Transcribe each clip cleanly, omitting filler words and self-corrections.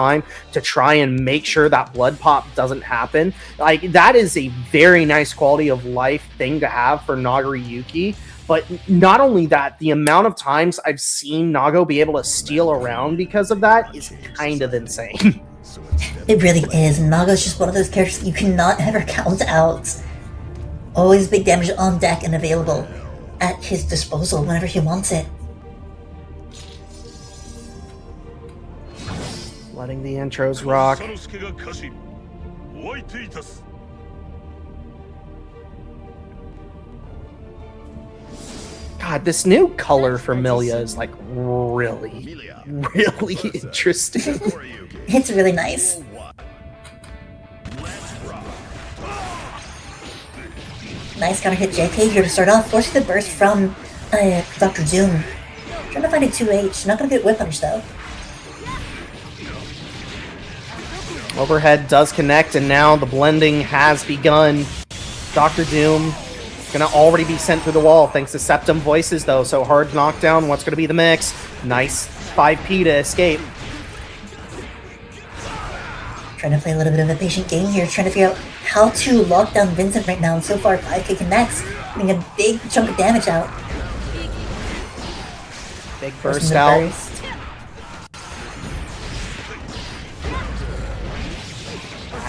time to try and make sure that blood pop doesn't happen. Like, that is a very nice quality of life thing to have for Nagariyuki. But not only that, the amount of times I've seen Nago be able to steal around because of that is kind of insane. It really is. Naga's just one of those characters you cannot ever count out. Always big damage on deck and available at his disposal whenever he wants it. Letting the intros rock. God, this new color for Millia is like really interesting. It's really nice. Nice counter hit JK here to start off, forcing the burst from Dr. Doom. Trying to find a 2H, not gonna get whip punish though. Overhead does connect, and now the blending has begun. Dr. Doom gonna already be sent through the wall thanks to Septum Voices though, so hard knockdown. What's gonna be the mix? Nice 5P to escape. Trying to play a little bit of a patient game here, trying to figure out how to lock down Vincent right now, and so far 5K connects, getting a big chunk of damage out. Big burst out.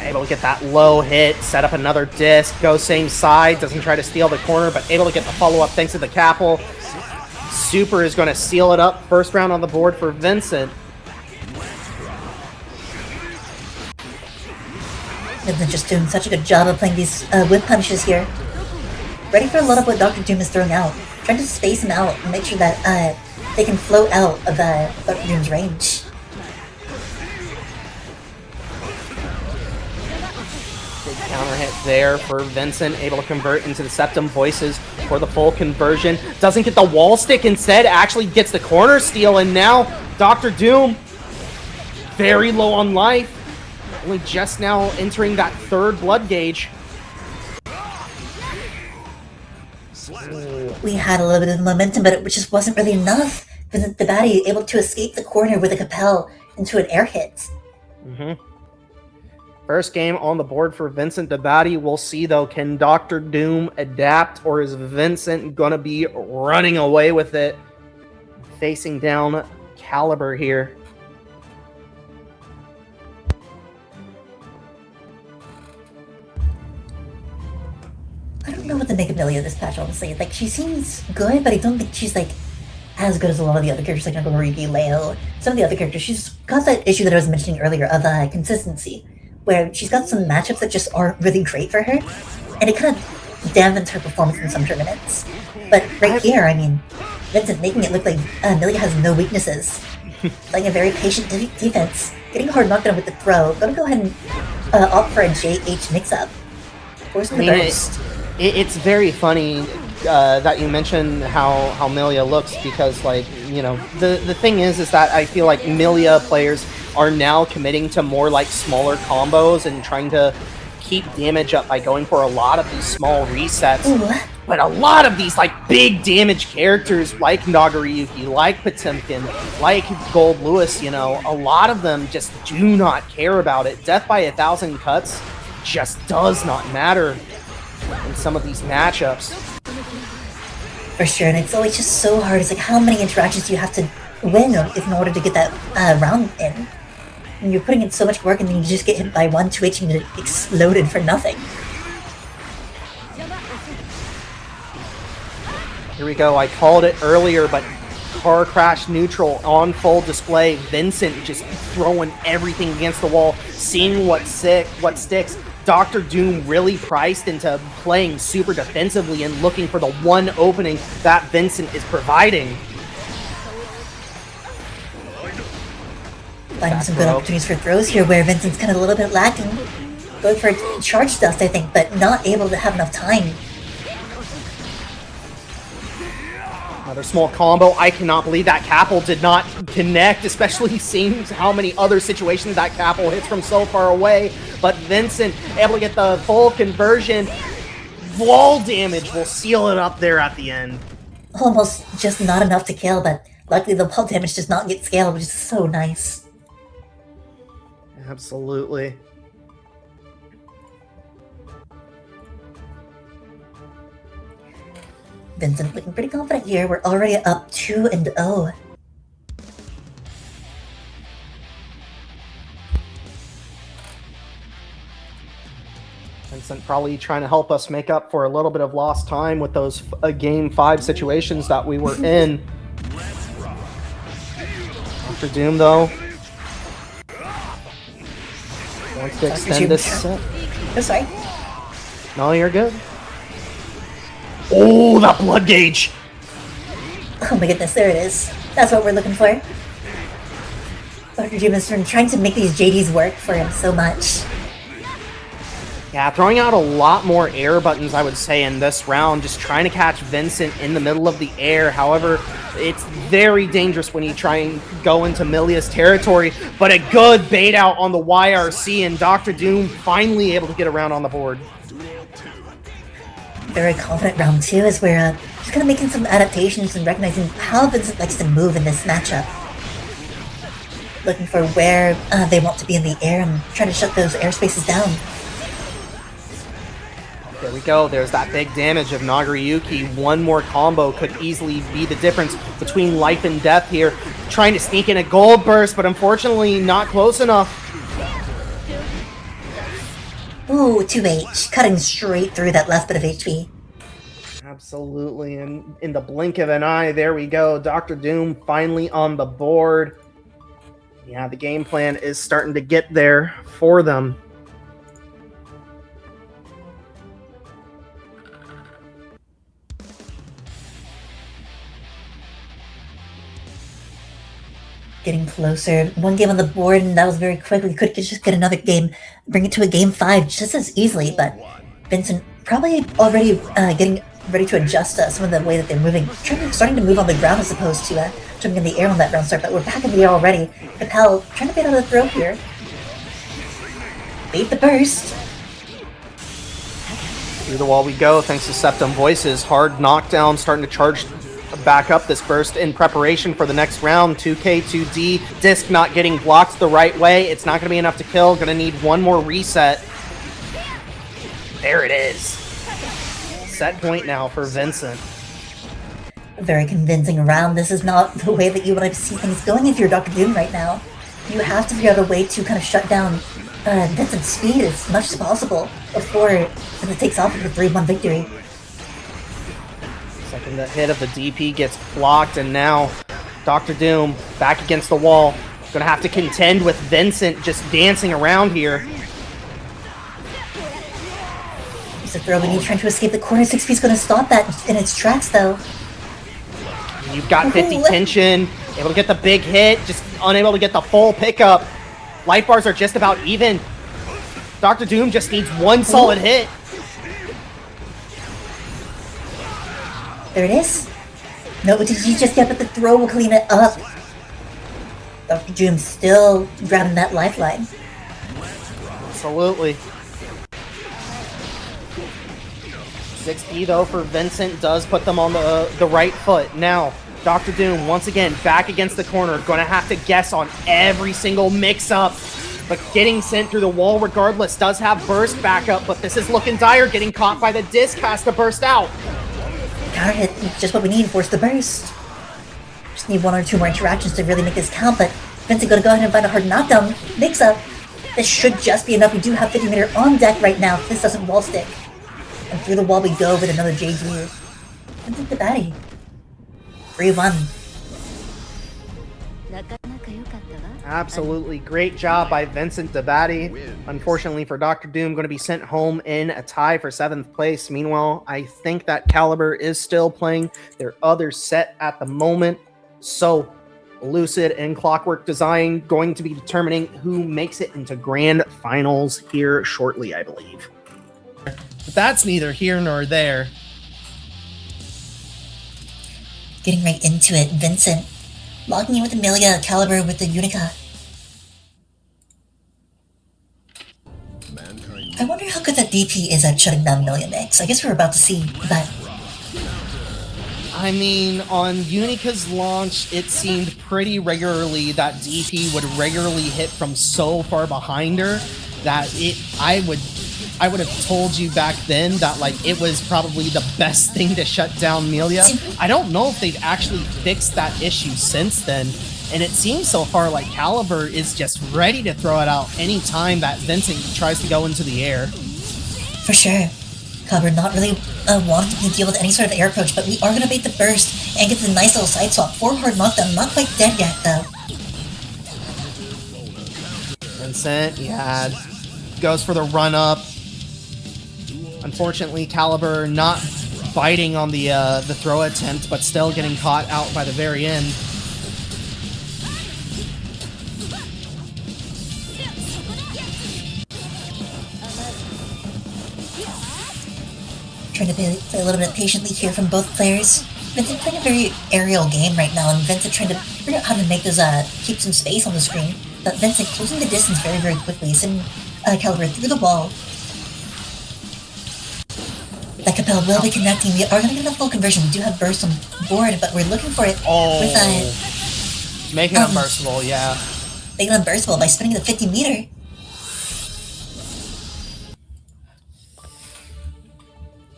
Able to get that low hit, set up another disc, go same side, doesn't try to steal the corner, but able to get the follow-up thanks to the Capel. Super is going to seal it up. First round on the board for Vincent. Vincent just doing such a good job of playing these whip punishes here. Ready for a lot of what Dr. Doom is throwing out. Trying to space him out and make sure that they can float out of Dr. Doom's range. Big counter hit there for Vincent, able to convert into the Septum Voices for the full conversion. Doesn't get the wall stick, instead actually gets the corner steal, and now Dr. Doom very low on life. Only just now entering that third blood gauge. We had a little bit of momentum, but it just wasn't really enough. Vincentdabaddie able to escape the corner with a Capel into an air hit. First game on the board for Vincentdabaddie. We'll see, though, can Dr. Doom adapt, or is Vincent going to be running away with it? Facing down Caliber here. I don't know what to make of Millia this patch, honestly. Like, she seems good, but I don't think she's, like, as good as a lot of the other characters, like Nagariyuki, Leo, some of the other characters. She's got that issue that I was mentioning earlier of consistency, where she's got some matchups that just aren't really great for her, and it kind of dampens her performance in some tournaments. But right here, I mean, Vincent making it look like Millia has no weaknesses, playing a very patient defense, getting a hard knockdown with the throw. Gonna go ahead and opt for a JH mix-up. Forcing the burst. It's very funny that you mention how Millia looks, because, like, you know, the thing is that I feel like Millia players are now committing to more like smaller combos and trying to keep damage up by going for a lot of these small resets. Ooh. But a lot of these like big damage characters like Nagariyuki, like Potemkin, like Gold Lewis, you know, a lot of them just do not care about it. Death by 1,000 cuts just does not matter in some of these matchups. For sure, and it's always just so hard. It's like, how many interactions do you have to win in order to get that round in? And you're putting in so much work, and then you just get hit by 1 2H and it exploded for nothing. Here we go. I called it earlier, but car crash neutral on full display. Vincent just throwing everything against the wall, seeing what sticks. Dr. Doom really priced into playing super defensively and looking for the one opening that Vincent is providing. Finding some good opportunities for throws here, where Vincent's kind of a little bit lacking. Going for a charge dust, I think, but not able to have enough time. Another small combo. I cannot believe that Capel did not connect, especially seeing how many other situations that Capel hits from so far away. But Vincent able to get the full conversion. Wall damage will seal it up there at the end. Almost just not enough to kill, but luckily the wall damage does not get scaled, which is so nice. Absolutely. Vincent looking pretty confident here. We're already up 2-0. Vincent probably trying to help us make up for a little bit of lost time with those game 5 situations that we were in. Dr. Doom, though, wants to extend this set. Oh, sorry. No, you're good. Oh, that blood gauge! Oh my goodness, there it is. That's what we're looking for. Dr. Doom is trying to make these JDs work for him so much. Yeah, throwing out a lot more air buttons, I would say, in this round, just trying to catch Vincent in the middle of the air. However, it's very dangerous when you try and go into Millia's territory, but a good bait out on the YRC, and Dr. Doom finally able to get around on the board. Very confident round 2 as we're just kind of making some adaptations and recognizing how Vincent likes to move in this matchup. Looking for where they want to be in the air and trying to shut those airspaces down. There we go. There's that big damage of Nagoriyuki. One more combo could easily be the difference between life and death here. Trying to sneak in a gold burst, but unfortunately not close enough. Ooh, 2H, cutting straight through that last bit of HP. Absolutely, and in the blink of an eye, there we go. Dr. Doom finally on the board. Yeah, the game plan is starting to get there for them. Getting closer. One game on the board, and that was very quick. We could just get another game, bring it to a game 5 just as easily, but Vincent probably already getting ready to adjust some of the way that they're moving. Starting to move on the ground as opposed to jumping in the air on that round start, but we're back in the air already. Capel trying to get out of the throw here. Bait the burst. Through the wall we go, thanks to Septum Voices. Hard knockdown, starting to charge back up this burst in preparation for the next round. 2K, 2D, disc not getting blocked the right way. It's not going to be enough to kill. Going to need one more reset. There it is. Set point now for Vincent. Very convincing round. This is not the way that you would like to see things going if you're Dr. Doom right now. You have to figure out a way to kind of shut down Vincent's speed as much as possible before it takes off with a 3-1 victory. Second hit of the DP gets blocked, and now Dr. Doom back against the wall. Gonna have to contend with Vincent just dancing around here. He's a throw, and he's trying to escape the corner. 6P's gonna stop that in its tracks, though. You've got 50 tension, able to get the big hit, just unable to get the full pickup. Life bars are just about even. Dr. Doom just needs one solid hit. There it is. No OTG just yet, but the throw will clean it up. Dr. Doom still grabbing that lifeline. Absolutely. 6P though for Vincent does put them on the right foot. Now, Dr. Doom once again back against the corner. Gonna have to guess on every single mix-up. But getting sent through the wall regardless. Does have burst backup, but this is looking dire. Getting caught by the disc, has to burst out. Counter hit, just what we need, force the burst. Just need 1 or 2 more interactions to really make this count, but Vincent gonna go ahead and find a hard knockdown. Mix up. This should just be enough. We do have 50 meter on deck right now if this doesn't wall stick. And through the wall we go with another JG. Vincentdabaddie. 3-1. Absolutely great job by Vincentdabaddie. Unfortunately for Dr. Doom, going to be sent home in a tie for 7th place. Meanwhile, I think that Caliber is still playing their other set at the moment. So, Lucid and Clockwork Design going to be determining who makes it into grand finals here shortly, I believe. But that's neither here nor there. Getting right into it, Vincent. Logging in with the Millia, Caliber with the Unica. I wonder how good that DP is at shutting down Millia mix. I guess we're about to see, but... I mean, on Unica's launch, it seemed pretty regularly that DP would regularly hit from so far behind her that I would have told you back then that like it was probably the best thing to shut down Millia. I don't know if they've actually fixed that issue since then. And it seems so far like Caliber is just ready to throw it out anytime that Vincent tries to go into the air. For sure. Caliber not really wanting to deal with any sort of air approach, but we are going to bait the burst and get the nice little side swap. 4 hard knockdown, not quite dead yet though. Vincent, yeah, goes for the run up. Unfortunately, Caliber not biting on the throw attempt, but still getting caught out by the very end. Trying to play a little bit patiently here from both players. Vincent playing a very aerial game right now, and Vincent trying to figure out how to make those keep some space on the screen. But Vincent closing the distance very, very quickly, sending Caliber through the wall. That Capel will be connecting. We are going to get a full conversion. We do have burst on board, but we're looking for it with make it unburstable, yeah. Make it unburstable by spinning the 50 meter.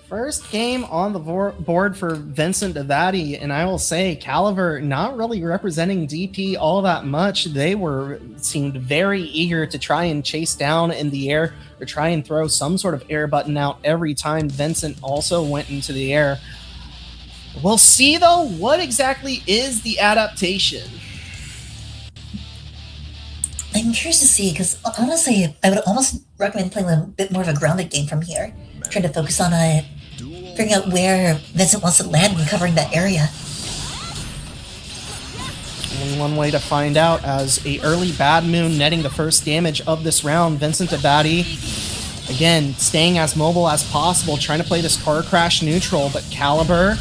First game on the board for Vincentdabaddie, and I will say Caliber not really representing DP all that much. They seemed very eager to try and chase down in the air or try and throw some sort of air button out every time Vincent also went into the air. We'll see though, what exactly is the adaptation? I'm curious to see, because honestly, I would almost recommend playing a bit more of a grounded game from here. Trying to focus on figuring out where Vincent wants to land and covering that area. Only one way to find out, as a early Bad Moon netting the first damage of this round. Vincentdabaddie, again, staying as mobile as possible, trying to play this car crash neutral, but Caliber,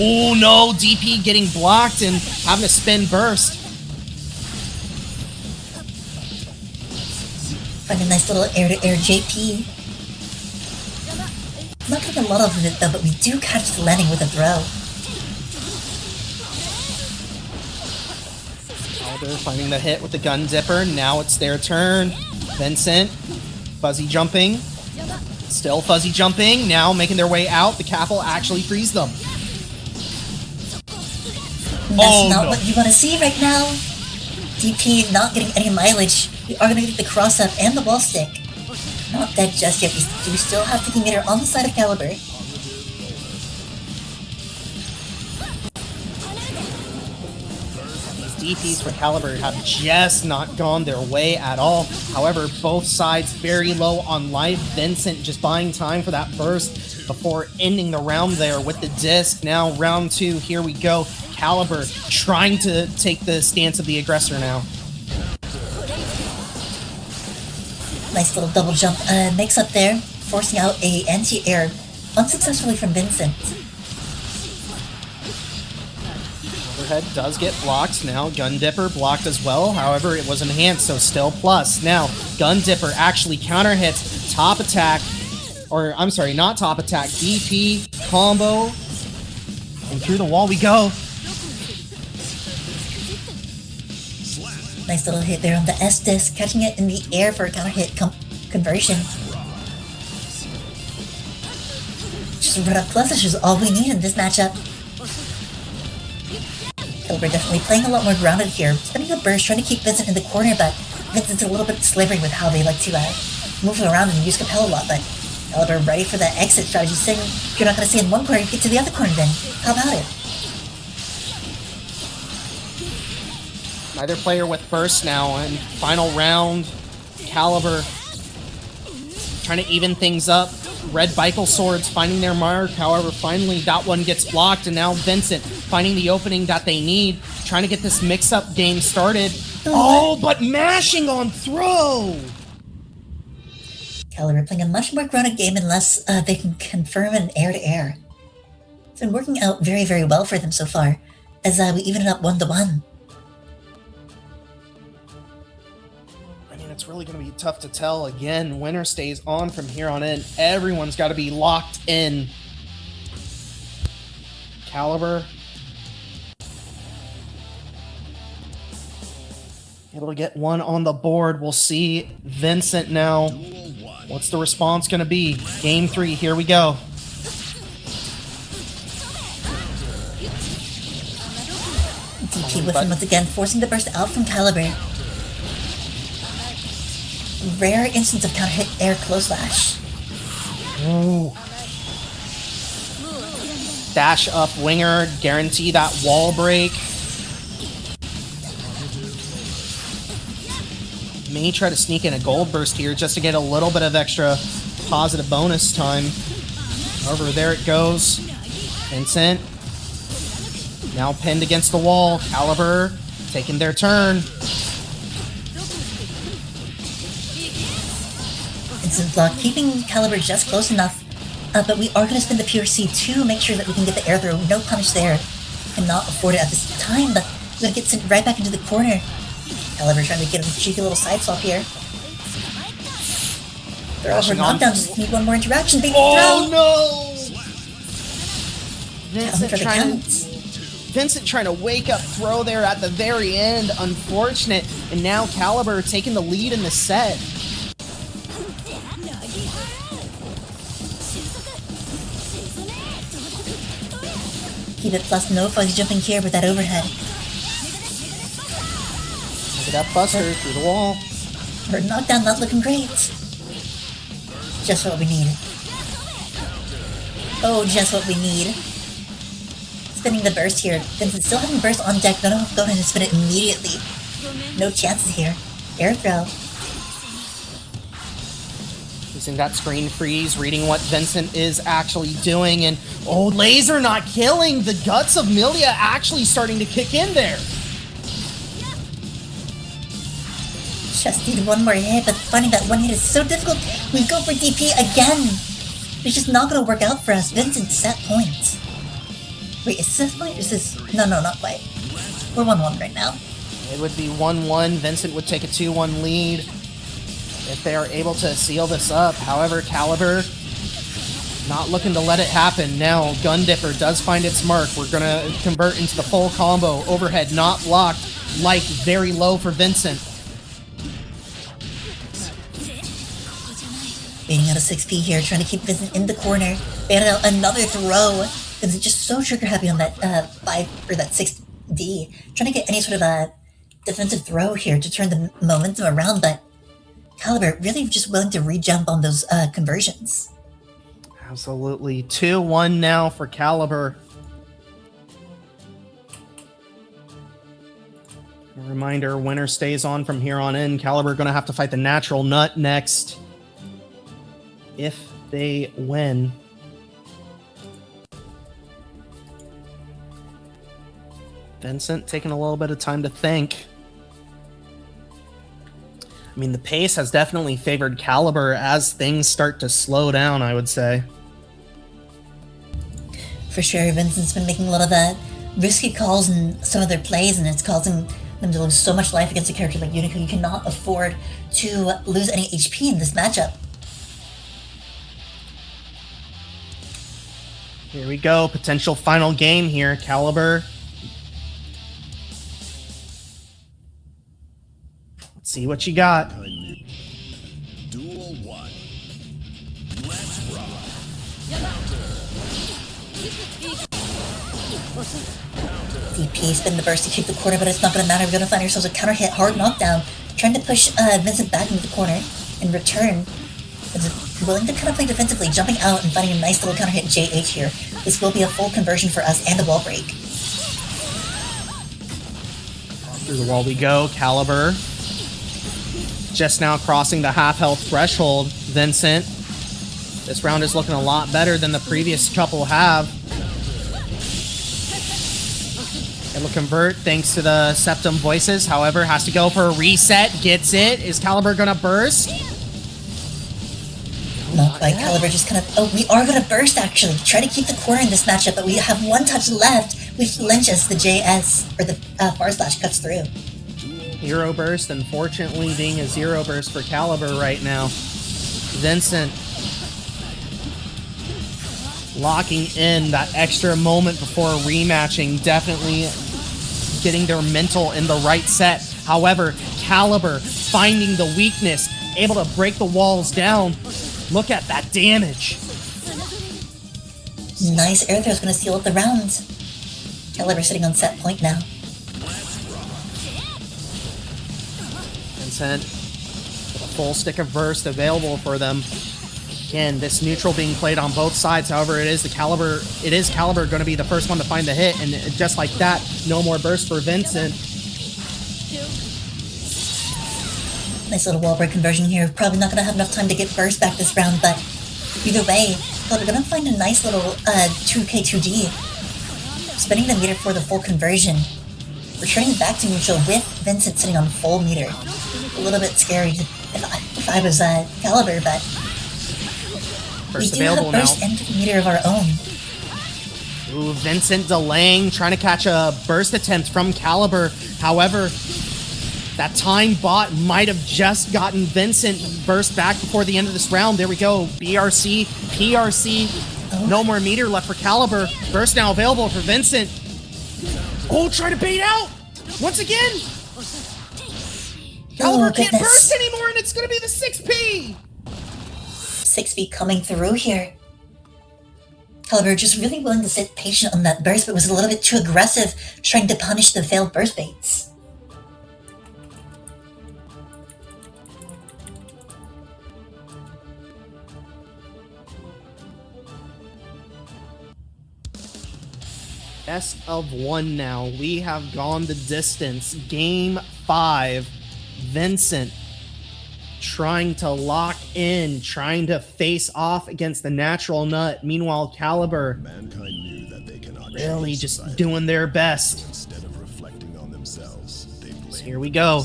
oh no, DP getting blocked and having to spin burst. Find a nice little air-to-air JP. Not getting a lot of it though, but we do catch the landing with a throw. Caliber finding the hit with the gun dipper. Now it's their turn. Vincent, fuzzy jumping. Still fuzzy jumping. Now making their way out. The Capel actually frees them. That's not what you want to see right now. DP not getting any mileage. We are going to get the cross up and the wall stick. Not dead just yet. We do still have 50 meter on the side of Caliber. These DPs for Caliber have just not gone their way at all. However, both sides very low on life. Vincent just buying time for that burst before ending the round there with the disc. Now round 2, here we go. Caliber trying to take the stance of the aggressor now. Nice little double jump makes up there, forcing out a anti-air unsuccessfully from Vincent. Overhead does get blocked. Now Gun Dipper blocked as well. However, it was enhanced, so still plus. Now Gun Dipper actually counter hits top attack, or I'm sorry, not top attack, DP combo, and through the wall we go. Nice little hit there on the S-disc, catching it in the air for a counter hit conversion. Just run up plus, which is all we need in this matchup. Caliber definitely playing a lot more grounded here, spinning the burst, trying to keep Vincent in the corner, but Vincent's a little bit slippery with how they like to move around and use Capel a lot, but Caliber ready for the exit strategy, saying if you're not going to stay in one corner, get to the other corner then. How about it? Neither player with burst now, and final round, Caliber trying to even things up. Red Bickel swords finding their mark, however, finally that one gets blocked, and now Vincent finding the opening that they need, trying to get this mix-up game started. Oh, but mashing on throw! Caliber playing a much more grounded game unless they can confirm an air-to-air. It's been working out very, very well for them so far, as we even it up 1-1. It's really going to be tough to tell. Again, winner stays on from here on in. Everyone's got to be locked in. Caliber Able to get one on the board. We'll see Vincent now. What's the response going to be? Game 3, here we go. DP with him once again, forcing the burst out from Caliber. Rare instance of counter hit air close slash. Ooh. Dash up winger, guarantee that wall break. May try to sneak in a gold burst here just to get a little bit of extra positive bonus time. However, there it goes. Vincent now pinned against the wall. Caliber taking their turn. Vincent block, keeping Caliber just close enough. But we are going to spin the PRC to make sure that we can get the air throw. No punish there. Cannot afford it at this time, but we're going to get sent right back into the corner. Caliber trying to get a cheeky little side swap here. They're all for knockdown, just need one more interaction. Big Oh throw! no! Vincent Vincent trying to wake up throw there at the very end. Unfortunate. And now Caliber taking the lead in the set. Keep it plus no fuzzy jumping here with that overhead. Look at that buster through the wall. Her knockdown not looking great. Just what we need. Oh, just what we need. Spinning the burst here. Vincent still having burst on deck. Go ahead and spin it immediately. No chances here. Air throw. Using that screen freeze, reading what Vincent is actually doing, and oh, laser not killing. The guts of Millia actually starting to kick in there. Just need one more hit, but finding that one hit is so difficult. We go for DP again. It's just not going to work out for us. Vincent set points. Wait, is this point? Is this? No, not quite. We're 1-1 right now. It would be 1-1. Vincent would take a 2-1 lead if they are able to seal this up. However, Caliber not looking to let it happen. Now, Gun Dipper does find its mark. We're going to convert into the full combo. Overhead not blocked. Life very low for Vincent. Baiting out a 6P here, trying to keep Vincent in the corner. Baiting out another throw. Vincent just so trigger happy on that 5 or that 6D. Trying to get any sort of a defensive throw here to turn the momentum around, but Caliber really just willing to re-jump on those conversions. Absolutely. 2-1 now for Caliber. A reminder, winner stays on from here on in. Caliber going to have to fight the Natural Nut next if they win. Vincent taking a little bit of time to think. I mean, the pace has definitely favored Caliber as things start to slow down, I would say. For sure, Vincent's been making a lot of risky calls in some of their plays, and it's causing them to lose so much life against a character like Unico. You cannot afford to lose any HP in this matchup. Here we go, potential final game here, Caliber. Let's see what you got. Duel 1. Let's rock. DP spin the burst to keep the corner, but it's not going to matter. We're going to find ourselves a counter hit, hard knockdown, trying to push Vincent back into the corner. In return, Vincent willing to kind of play defensively, jumping out and finding a nice little counter hit JH here. This will be a full conversion for us and a wall break. Through the wall we go, Caliber. Just now crossing the half health threshold. Vincent. This round is looking a lot better than the previous couple have. It'll convert thanks to the Septum Voices. However, has to go for a reset. Gets it. Is Caliber gonna burst? Not quite. Caliber just kind of... Oh, we are going to burst, actually. Try to keep the corner in this matchup, but we have one touch left. We flinch as the JS, or the far slash, cuts through. Hero burst, unfortunately, being a zero burst for Caliber right now. Vincent locking in that extra moment before rematching, definitely getting their mental in the right set. However, Caliber finding the weakness, able to break the walls down. Look at that damage. Nice air throw is going to seal up the round. Caliber sitting on set point now. Vincent with a full stick of burst available for them. Again, this neutral being played on both sides. However, it is Caliber going to be the first one to find the hit, and just like that, no more burst for Vincent. Nice little wall break conversion here. Probably not going to have enough time to get burst back this round, but either way, we're going to find a nice little 2K2D. Spinning the meter for the full conversion. Returning back to neutral with Vincent sitting on full meter. A little bit scary if I was Caliber, but Burst we do have a available burst now. and meter of our own. Ooh, Vincent delaying, trying to catch a burst attempt from Caliber. However, that time bot might have just gotten Vincent burst back before the end of this round. There we go. BRC, PRC. Oh. No more meter left for Caliber. Burst now available for Vincent. Oh, try to bait out! Once again! Caliber can't goodness. burst anymore, and it's gonna be the 6P! 6 feet coming through here. Caliber just really willing to sit patient on that burst, but was a little bit too aggressive, trying to punish the failed burst baits. Best of one now. We have gone the distance. Game 5. Vincent trying to lock in, trying to face off against the natural nut. Meanwhile, Caliber Mankind knew that they cannot really change just society. doing their best. Instead of reflecting on themselves, they blame So here we go.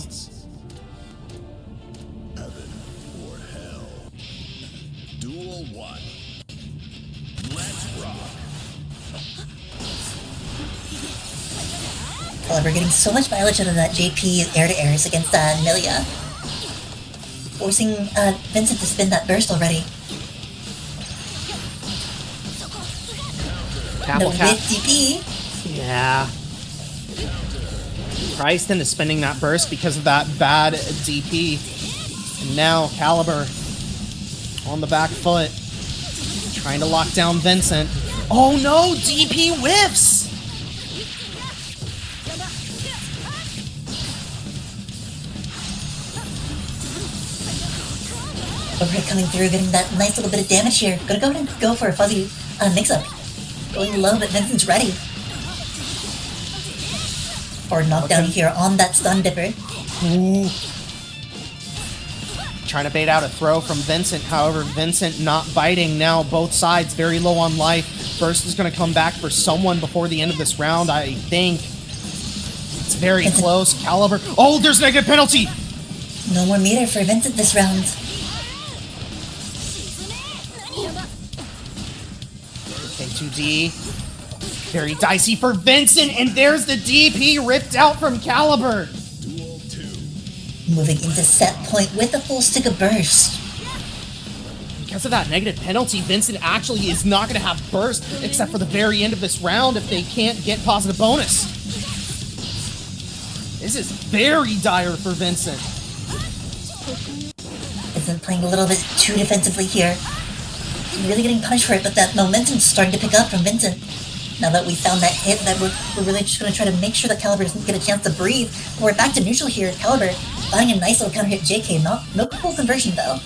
heaven or hell. Duel 1. Let's rock. Caliber getting so much mileage out of that JP air-to-airs against Millia. Forcing Vincent to spin that burst already. Tapple No cap. with DP. Yeah. Christen is spinning that burst because of that bad DP. And now Caliber on the back foot. Trying to lock down Vincent. Oh no! DP whiffs! Overhead coming through, getting that nice little bit of damage here. Gonna go ahead and go for a fuzzy mix-up. Going low, but Vincent's ready. Or knockdown here on that stun dipper. Ooh. Trying to bait out a throw from Vincent. However, Vincent not biting. Now both sides very low on life. Burst is going to come back for someone before the end of this round, I think. It's very Vincent. close. Caliber. Oh, there's negative penalty! No more meter for Vincent this round. K2D. Very dicey for Vincent, and there's the DP ripped out from Caliber. Duel 2. Moving into set point with a full stick of burst. Because of that negative penalty, Vincent actually is not going to have burst except for the very end of this round if they can't get positive bonus. This is very dire for Vincent. Vincent playing a little bit too defensively here. Really getting punished for it, but that momentum's starting to pick up from Vincent. Now that we found that hit, that we're really just going to try to make sure that Caliber doesn't get a chance to breathe. We're back to neutral here. Caliber finding a nice little counter hit JK. No full conversion though.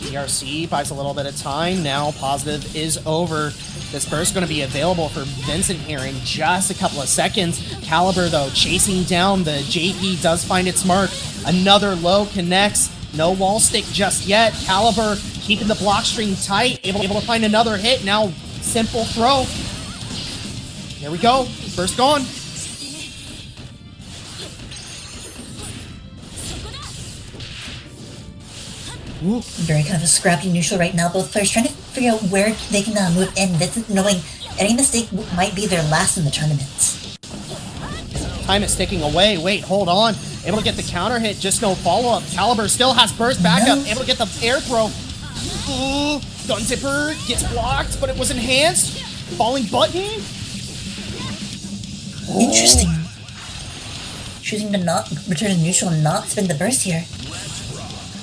PRC buys a little bit of time. Now positive is over. This burst going to be available for Vincent here in just a couple of seconds. Caliber, though, chasing down. The JP does find its mark. Another low connects. No wall stick just yet. Caliber keeping the block string tight. Able to find another hit. Now simple throw. There we go. Burst gone. Ooh. Very kind of a scrappy neutral right now. Both players trying to figure out where they can move in. Vincent knowing any mistake might be their last in the tournament. Time is ticking away. Wait, hold on. Able to get the counter hit, just no follow-up. Caliber still has burst backup. No. Able to get the air throw. Ooh, gun zipper gets blocked, but it was enhanced. Falling button. Interesting. choosing to not return to neutral and not spin the burst here.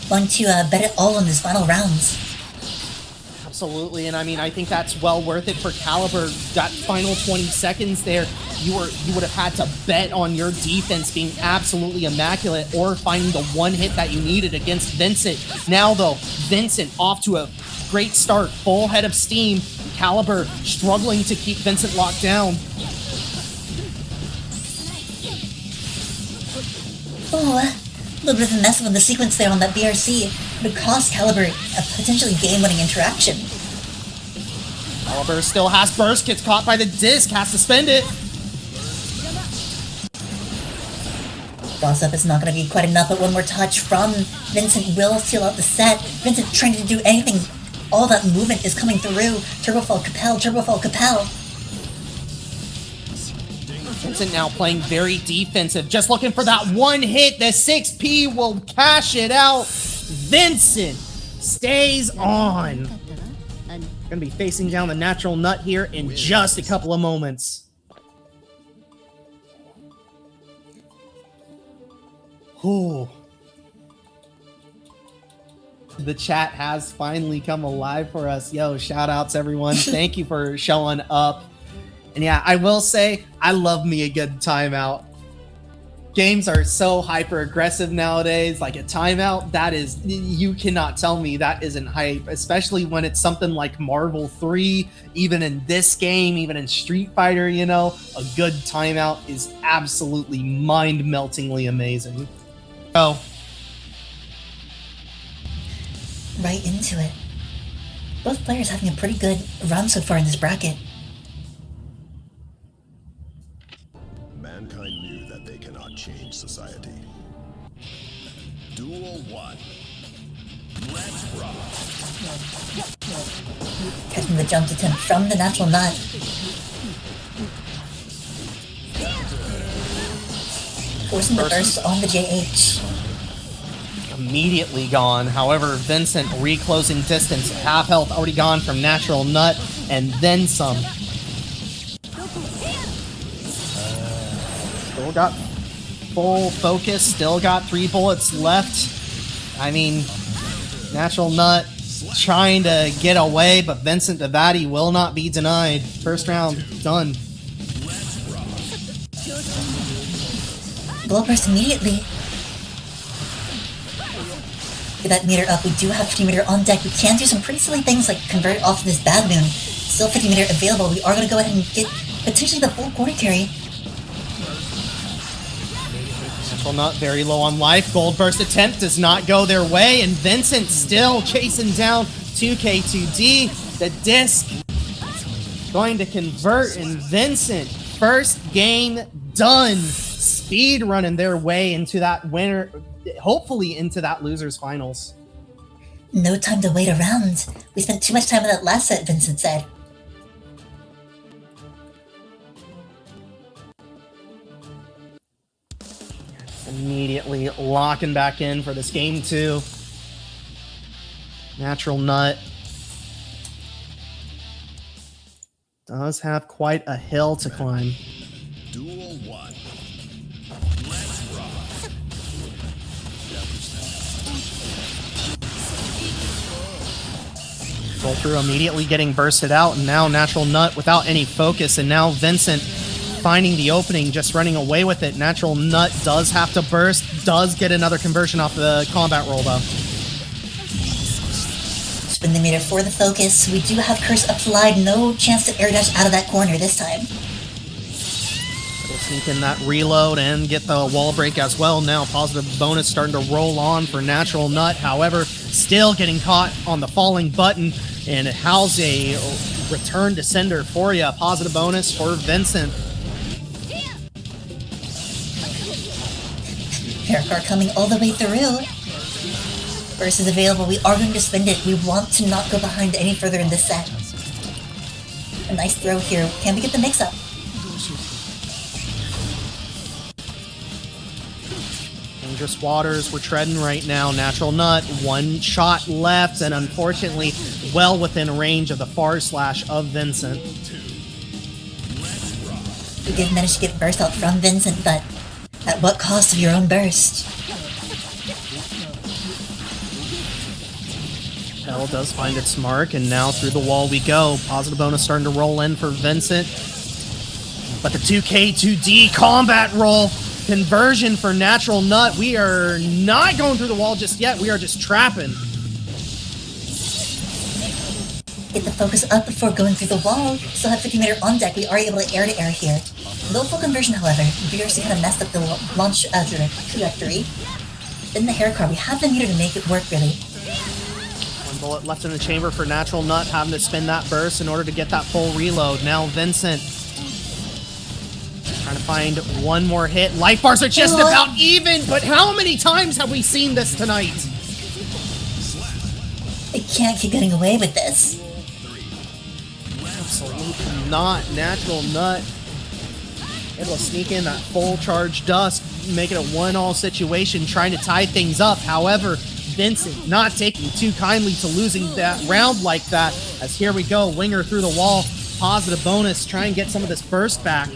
Going to bet it all on his final rounds. Absolutely, and I mean, I think that's well worth it for Caliber. That final 20 seconds there, you would have had to bet on your defense being absolutely immaculate or finding the one hit that you needed against Vincent. Now, though, Vincent off to a great start, full head of steam. Caliber struggling to keep Vincent locked down. Oh, a little bit of a mess with the sequence there on that BRC would cost Caliber a potentially game-winning interaction. Caliber still has burst, gets caught by the disc, has to spend it. Boss up is not going to be quite enough, but one more touch from Vincent will seal out the set. Vincent trying to do anything. All that movement is coming through. Turbofall, Capel, Turbofall, Capel. Vincent now playing very defensive, just looking for that one hit. The 6P will cash it out. Vincent stays on. Gonna be facing down the natural nut here in just a couple of moments. Ooh. The chat has finally come alive for us. Yo, shout outs everyone. Thank you for showing up. And yeah, I will say, I love me a good timeout. Games are so hyper aggressive nowadays. Like a timeout, that is, you cannot tell me that isn't hype, especially when it's something like Marvel 3, even in this game, even in Street Fighter, you know, a good timeout is absolutely mind-meltingly amazing. Oh. Right into it. Both players having a pretty good run so far in this bracket. Mankind knew that they cannot change society. Duel 1. Let's rock. Catching the jump attempt from the natural nut. Forcing the burst on the JH. Immediately gone. However, Vincent reclosing distance. Half health already gone from natural nut, and then some. Still got full focus. Still got 3 bullets left. I mean, natural nut trying to get away, but Vincentdabaddie will not be denied. First round done. Blow burst immediately. Get that meter up. We do have 50 meter on deck. We can do some pretty silly things like convert off of this bad moon. Still 50 meter available. We are going to go ahead and get potentially the full quarter carry. Natural nut very low on life. Gold burst attempt does not go their way, and Vincent still chasing down 2K2D. The disc going to convert, and Vincent, first game done. Speed running their way into that winner, hopefully into that loser's finals. No time to wait around. We spent too much time in that last set, Vincent said. Immediately locking back in for this game 2. Natural nut does have quite a hill to climb. Duel 1. Let's rock. Roll through immediately getting bursted out, and now natural nut without any focus, and now Vincent finding the opening, just running away with it. Natural nut does have to burst, does get another conversion off the combat roll though. Spin the meter for the focus. We do have curse applied. No chance to air dash out of that corner this time. We'll sneak in that reload and get the wall break as well. Now positive bonus starting to roll on for natural nut. However, still getting caught on the falling button, and how's a return to sender for you. Positive bonus for Vincent. Paracar coming all the way through. Burst is available. We are going to spend it. We want to not go behind any further in this set. A nice throw here. Can we get the mix-up? Dangerous waters we're treading right now. Natural nut, 1 shot left, and unfortunately well within range of the far slash of Vincent. We did manage to get burst out from Vincent, but At what cost of your own burst? Hell does find its mark, and now through the wall we go. Positive bonus starting to roll in for Vincent. But the 2K2D combat roll conversion for Natural Nut. We are not going through the wall just yet. We are just trapping. Get the focus up before going through the wall. Still have 50 meter on deck. We are able to air here. No full conversion, however. Beerus kind of messed up the launch trajectory. In the hair car, we have the meter to make it work, really. One bullet left in the chamber for Natural Nut, having to spin that burst in order to get that full reload. Now Vincent trying to find one more hit. Life bars are just about even, but how many times have we seen this tonight? They can't keep getting away with this. Absolutely not. Natural Nut able to sneak in that full charge dust, make it a 1-all situation, trying to tie things up. However, Vincent not taking too kindly to losing that round like that, as here we go, winger through the wall, positive bonus, try and get some of this burst back.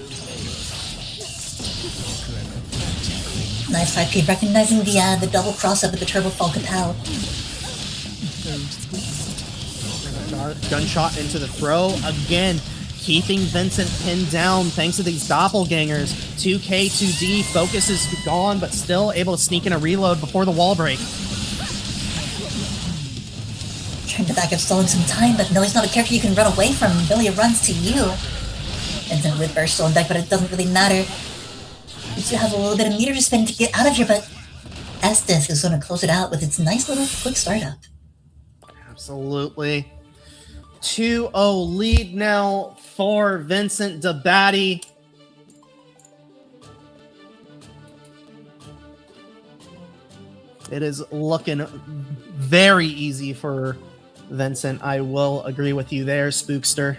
Nice 5P, recognizing the double cross-up with the Turbo Fall Kapow. Gunshot into the throw again, keeping Vincent pinned down thanks to these doppelgangers. 2K2D focus is gone, but still able to sneak in a reload before the wall break. Trying to back up, stalling some time, but Millia's not a character you can run away from. Millia runs to you. Vincent with burst on deck, but it doesn't really matter. You still have a little bit of meter to spend to get out of here, but Estes is going to close it out with its nice little quick startup. Absolutely. 2-0 lead now for Vincentdabaddie. It is looking very easy for Vincent. I will agree with you there, Spookster.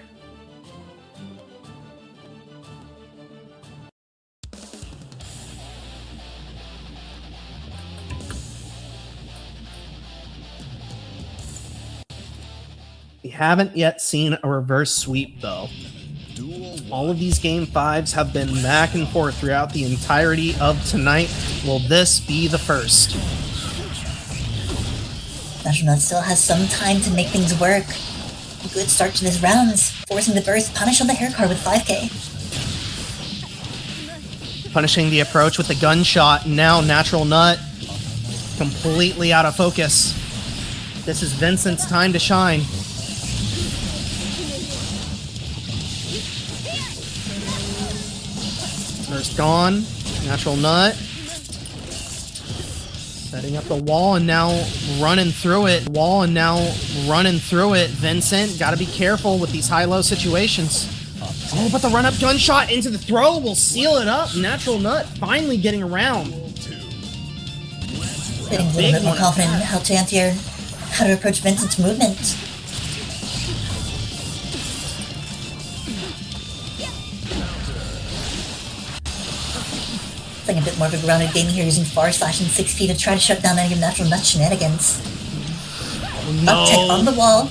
We haven't yet seen a reverse sweep, though. All of these Game 5s have been back and forth throughout the entirety of tonight. Will this be the first? Natural Nut still has some time to make things work. A good start to this round, forcing the burst, punish on the hair card with 5K. Punishing the approach with the gunshot. Now Natural Nut completely out of focus. This is Vincent's time to shine. Burst gone. Natural Nut setting up the wall and now running through it. Vincent, got to be careful with these high-low situations. Oh, but the run-up gunshot into the throw will seal it up. Natural Nut finally getting around. Getting a little bit more confident in how to approach Vincent's movement. Playing a bit more of a grounded game here, using Far Slash and 6P to try to shut down any of Natural Nut shenanigans. No. Uptick on the wall.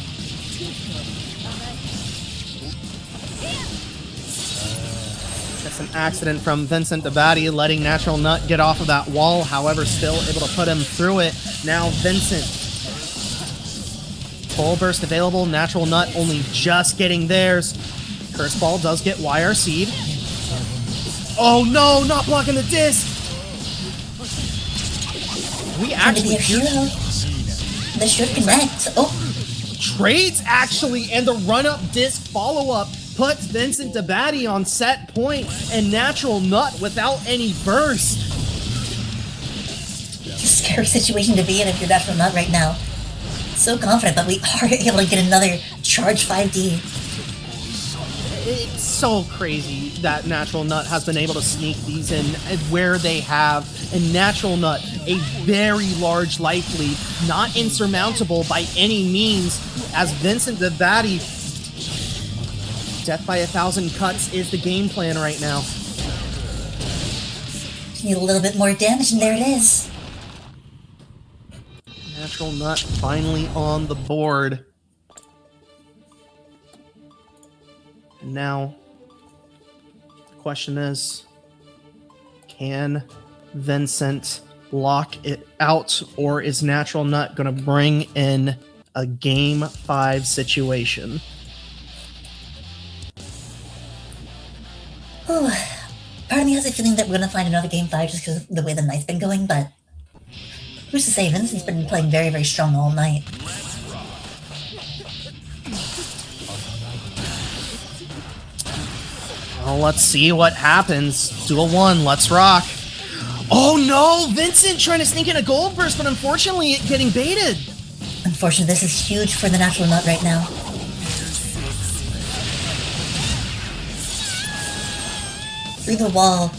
That's an accident from Vincentdabaddie, letting Natural Nut get off of that wall, however, still able to put him through it. Now Vincent. Full burst available, Natural Nut only just getting theirs. Curse Ball does get YRC'd. Oh no, not blocking the disc! We actually This should connect. Oh, trades actually, and the run-up disc follow-up puts Vincentdabaddie on set point, and Natural Nut without any burst. scary situation to be in if you're Natural Nut right now. So confident that we are able to get another charge 5D. It's so crazy that Natural Nut has been able to sneak these in where they have. And Natural Nut, a very large life lead, not insurmountable by any means, as Vincentdabaddie, death by 1,000 cuts is the game plan right now. Just need a little bit more damage, and there it is. Natural Nut finally on the board. And now, the question is, can Vincent lock it out, or is Natural Nut going to bring in a Game 5 situation? Oh, part of me has a feeling that we're gonna find another Game 5 just because of the way the night's been going, but who's to say? Vincent's been playing very, very strong all night. Well, let's see what happens. Duel 1, let's rock. Oh no! Vincent trying to sneak in a gold burst, but unfortunately getting baited. Unfortunately, this is huge for the Natural Nut right now. Through the wall,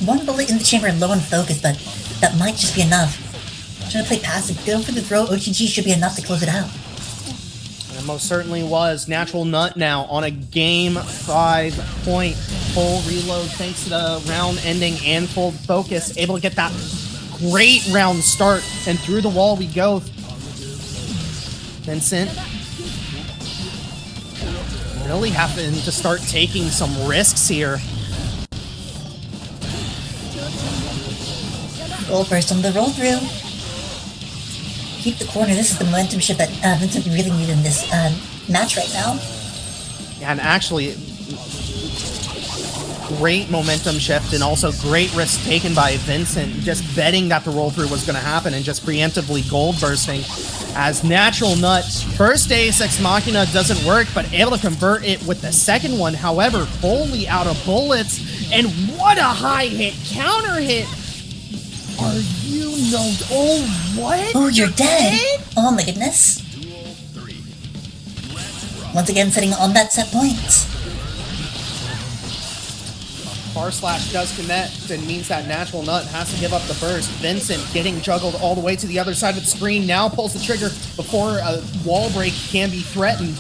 one bullet in the chamber and low on focus, but that might just be enough. Trying to play passive, go for the throw, OTG should be enough to close it out. And it most certainly was. Natural Nut now on a Game 5 point. Full reload thanks to the round ending and full focus. Able to get that great round start. And through the wall we go. Vincent really having to start taking some risks here. Gold burst on the roll through. Keep the corner. This is the momentum shift that Vincent really needed in this match right now. And actually, great momentum shift and also great risk taken by Vincent, just betting that the roll through was going to happen and just preemptively gold bursting. As Natural Nut, first Deus Ex Machina doesn't work, but able to convert it with the second one. However, fully out of bullets, and what a high hit counter hit. Are you no? Oh, what? Oh, you're dead! Oh my goodness. Once again, sitting on that set point. Bar slash does connect and means that Natural Nut has to give up the burst. Vincent getting juggled all the way to the other side of the screen. Now pulls the trigger before a wall break can be threatened.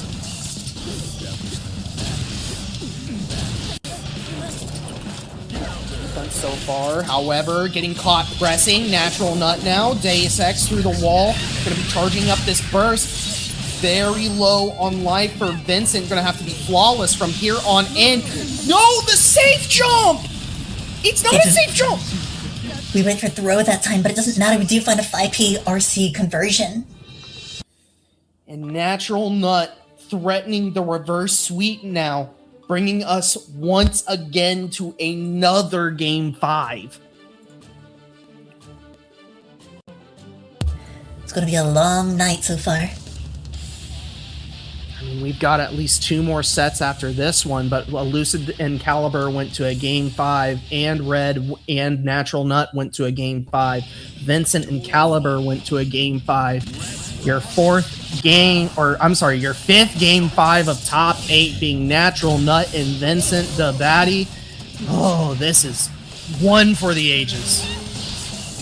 So far, however, getting caught pressing. Natural Nut now. Deus Ex through the wall. Gonna be charging up this burst. Very low on life for Vincent. Gonna have to be flawless from here on in. No, the safe jump! It's not a safe jump! We went for throw that time, but it doesn't matter. We do find a 5P RC conversion. And Natural Nut threatening the reverse sweep now, bringing us once again to another Game 5. It's going to be a long night so far. I mean, we've got at least 2 more sets after this one, but Lucid and Caliber went to a Game 5, and Red and Natural Nut went to a Game 5. Vincent and Caliber went to a Game 5. Your fifth Game 5 of top 8 being Natural Nut and Vincentdabaddie. Oh, this is one for the ages.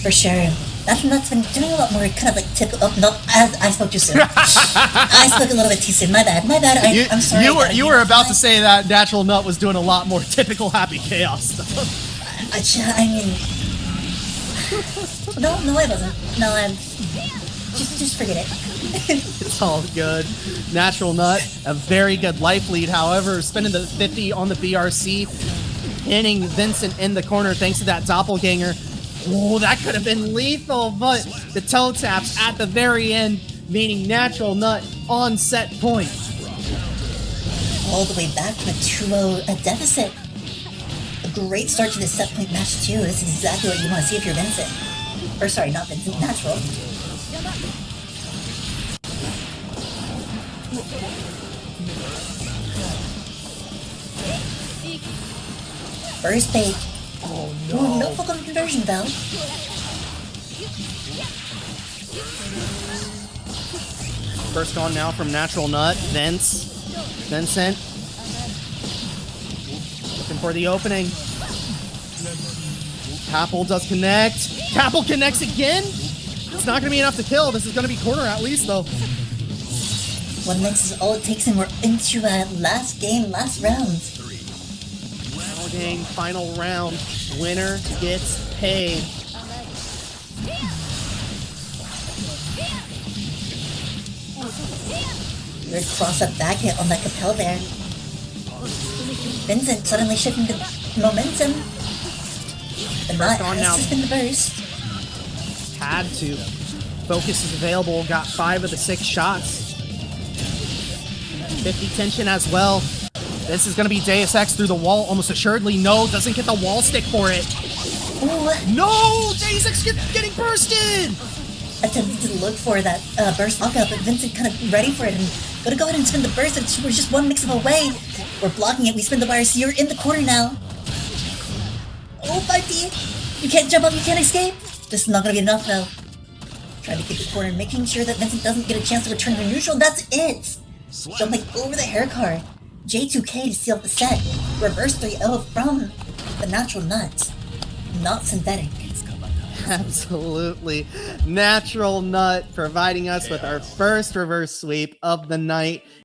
For sure. Natural Nut's been doing a lot more kind of like typical. Oh, no, I spoke too soon. I spoke a little bit too soon. My bad. I'm sorry. You were about to say that Natural Nut was doing a lot more typical Happy Chaos stuff. I mean, no, I wasn't. No, I'm. Just forget it. It's all good. Natural Nut, a very good life lead. However, spending the 50 on the BRC, hitting Vincent in the corner thanks to that doppelganger. Oh, that could have been lethal, but the toe taps at the very end, meaning Natural Nut on set point. All the way back to a 2-0 deficit. A great start to this set point match too. This is exactly what you want to see if you're Vincent. Or sorry, not Vincent, Natural. First bait. Oh no. Ooh, no full conversion though. First on now from Natural Nut. Vincent. Looking for the opening. Tapple does connect. Tapple connects again. It's not going to be enough to kill. This is going to be corner at least though. One mix is all it takes, and we're into last game, last round. Final game, final round. Winner gets paid. Good cross-up back hit on that Capel there. Vincent suddenly shifting the momentum. The Nut on has now. to spin the burst. Had to. Focus is available. Got 5 of the 6 shots. 50 tension as well. This is going to be Deus Ex through the wall almost assuredly. No, doesn't get the wall stick for it. Ooh, No! Deus Ex getting bursted! attempted to look for that burst lockup, but Vincent kind of ready for it and gonna go ahead and spin the burst, and we're just one mix-up away. We're blocking it, we spin the wire, so you're in the corner now. Oh, 5D! You can't jump up, you can't escape! This is not gonna be enough though. Trying to keep the corner, making sure that Vincent doesn't get a chance to return to neutral, that's it! Jumping over the hair card. J2K to seal the set. Reverse 3-0 from the natural nut. Not synthetic. Absolutely. Natural Nut providing us with our first reverse sweep of the night.